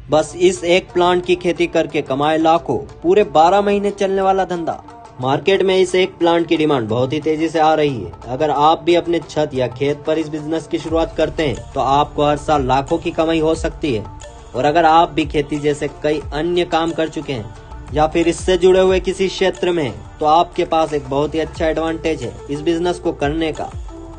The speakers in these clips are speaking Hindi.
बस इस एक प्लांट की खेती करके कमाए लाखों, पूरे 12 महीने चलने वाला धंधा। मार्केट में इस एक प्लांट की डिमांड बहुत ही तेजी से आ रही है। अगर आप भी अपने छत या खेत पर इस बिजनेस की शुरुआत करते हैं तो आपको हर साल लाखों की कमाई हो सकती है। और अगर आप भी खेती जैसे कई अन्य काम कर चुके हैं या फिर इससे जुड़े हुए किसी क्षेत्र में हैं, तो आपके पास एक बहुत ही अच्छा एडवांटेज है इस बिजनेस को करने का।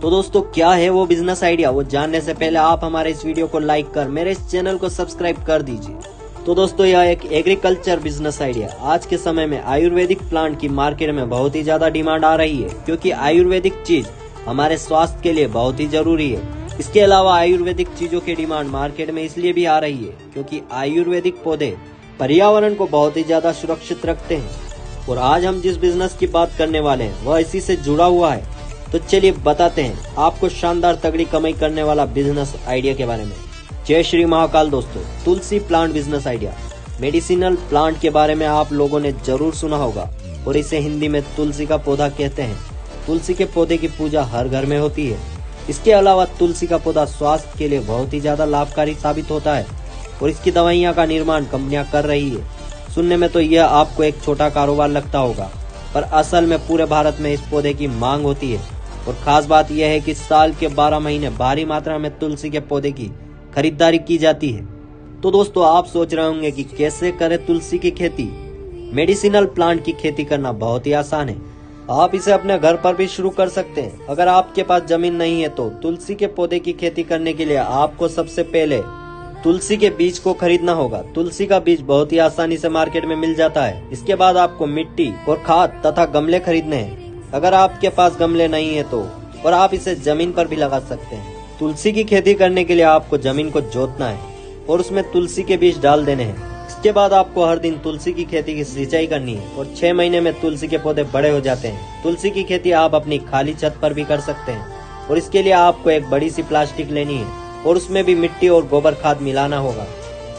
तो दोस्तों, क्या है वो बिजनेस आइडिया, वो जानने से पहले आप हमारे इस वीडियो को लाइक कर मेरे इस चैनल को सब्सक्राइब कर दीजिए। तो दोस्तों, यह एक एग्रीकल्चर बिजनेस आइडिया। आज के समय में आयुर्वेदिक प्लांट की मार्केट में बहुत ही ज्यादा डिमांड आ रही है, क्योंकि आयुर्वेदिक चीज हमारे स्वास्थ्य के लिए बहुत ही जरूरी है। इसके अलावा आयुर्वेदिक चीजों की डिमांड मार्केट में इसलिए भी आ रही है क्योंकि आयुर्वेदिक पौधे पर्यावरण को बहुत ही ज्यादा सुरक्षित रखते हैं। और आज हम जिस बिजनेस की बात करने वाले हैं वह इसी से जुड़ा हुआ है। तो चलिए बताते हैं आपको शानदार तगड़ी कमाई करने वाला बिजनेस आइडिया के बारे में। जय श्री महाकाल दोस्तों, tulsi plant business idea. Medicinal plant के बारे में आप लोगों ने जरूर सुना होगा और इसे हिंदी में तुलसी का पौधा कहते हैं। तुलसी के पौधे की पूजा हर घर में होती है। इसके अलावा तुलसी का पौधा स्वास्थ्य के लिए बहुत ही ज्यादा लाभकारी साबित होता है और इसकी दवाइयाँ का निर्माण कंपनियां कर रही है। सुनने में तो यह आपको एक छोटा कारोबार लगता होगा, पर असल में पूरे भारत में इस पौधे की मांग होती है। और खास बात यह है कि साल के 12 महीने भारी मात्रा में तुलसी के पौधे की खरीदारी की जाती है। तो दोस्तों, आप सोच रहे होंगे कि कैसे करें तुलसी की खेती। मेडिसिनल प्लांट की खेती करना बहुत ही आसान है। आप इसे अपने घर पर भी शुरू कर सकते हैं। अगर आपके पास जमीन नहीं है तो तुलसी के पौधे की खेती करने के लिए आपको सबसे पहले तुलसी के बीज को खरीदना होगा। तुलसी का बीज बहुत ही आसानी से मार्केट में मिल जाता है। इसके बाद आपको मिट्टी और खाद तथा गमले खरीदने हैं। अगर आपके पास गमले नहीं है तो और आप इसे जमीन पर भी लगा सकते हैं। तुलसी की खेती करने के लिए आपको जमीन को जोतना है और उसमें तुलसी के बीज डाल देने हैं। इसके बाद आपको हर दिन तुलसी की खेती की सिंचाई करनी है और 6 महीने में तुलसी के पौधे बड़े हो जाते हैं। तुलसी की खेती आप अपनी खाली छत पर भी कर सकते हैं और इसके लिए आपको एक बड़ी सी प्लास्टिक लेनी है और उसमें भी मिट्टी और गोबर खाद मिलाना होगा।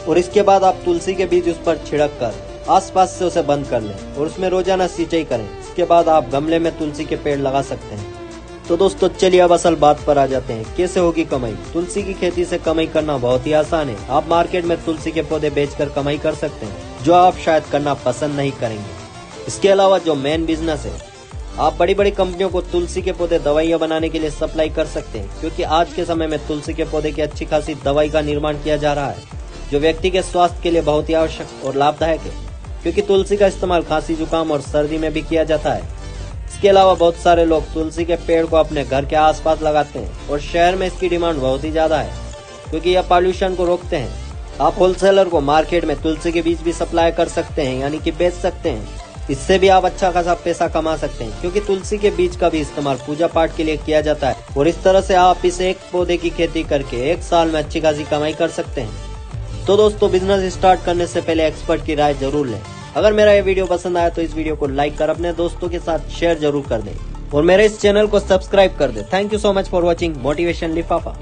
और इसके बाद आप तुलसी के बीज उस पर छिड़क कर आसपास से उसे बंद कर लें और उसमें रोजाना सिंचाई करें। इसके बाद आप गमले में तुलसी के पेड़ लगा सकते हैं। तो दोस्तों, चलिए अब असल बात पर आ जाते हैं, कैसे होगी कमाई। तुलसी की खेती से कमाई करना बहुत ही आसान है। आप मार्केट में तुलसी के पौधे बेचकर कमाई कर सकते हैं, जो आप शायद करना पसंद नहीं करेंगे। इसके अलावा जो मेन बिजनेस है, आप बड़ी बड़ी कंपनियों को तुलसी के पौधे दवाइयां बनाने के लिए सप्लाई कर सकते हैं, क्योंकि आज के समय में तुलसी के पौधे की अच्छी खासी दवाई का निर्माण किया जा रहा है, जो व्यक्ति के स्वास्थ्य के लिए बहुत ही आवश्यक और लाभदायक है, क्योंकि तुलसी का इस्तेमाल खांसी, जुकाम और सर्दी में भी किया जाता है। इसके अलावा बहुत सारे लोग तुलसी के पेड़ को अपने घर के आसपास लगाते हैं और शहर में इसकी डिमांड बहुत ही ज्यादा है, क्योंकि यह पॉल्यूशन को रोकते हैं। आप होलसेलर को मार्केट में तुलसी के बीज भी सप्लाई कर सकते हैं, यानी कि बेच सकते हैं। इससे भी आप अच्छा खासा पैसा कमा सकते हैं, क्योंकि तुलसी के बीज का भी इस्तेमाल पूजा पाठ के लिए किया जाता है। और इस तरह से आप इस एक पौधे की खेती करके एक साल में अच्छी खासी कमाई कर सकते हैं। तो दोस्तों, बिजनेस स्टार्ट करने से पहले एक्सपर्ट की राय जरूर लें। अगर मेरा ये वीडियो पसंद आया तो इस वीडियो को लाइक कर अपने दोस्तों के साथ शेयर जरूर कर दें और मेरे इस चैनल को सब्सक्राइब कर दें। Thank you so much for watching motivation लिफाफा।